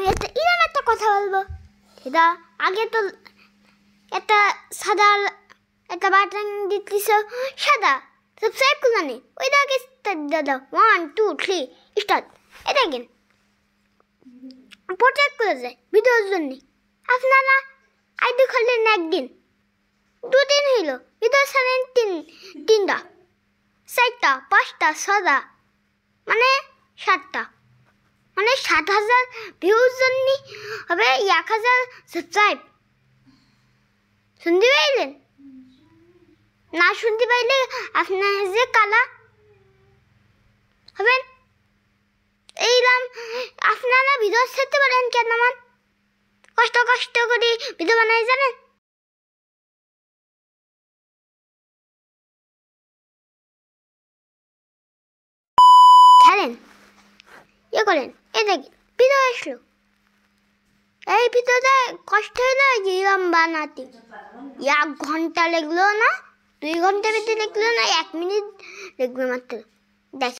আমি একটা কথা বলবো। সেটা আগে তো একটা সাদা একটা বাটন দিতেছ সাদা সাবস্ক্রাইব করলে নেই, ওইটা আগে দাদা 1 2 3 স্টার্ট। এটা দেখেন প্রোটেক্ট করে যায় ভিডিওর জন্য। আপনারা আইডি খুললেন একদিন দুদিন হইল, ভিডিও ছাড়েন তিনটা 4টা 5টা 6টা মানে 7টা, মানে 7,000 ভিউজ জন্য হবে 1,000 সাবস্ক্রাইব। শুনতে পাইলেন? না শুনতে পাইলে আপনার যে কালা হবেন। এইরাম আপনারা ভিডিও ছাড়তে পারেন কেন? আমার কষ্ট করে ভিডিও বানাই জানেন? খেলেন করেন। এই দেখেন ভিডিও আসলো, এই ভিডিওটা কষ্ট হইলো এরম বানাতে 1 ঘন্টা লাগলো না, 2 ঘন্টা বেশি লাগলো না, 1 মিনিট লাগবে মাত্র।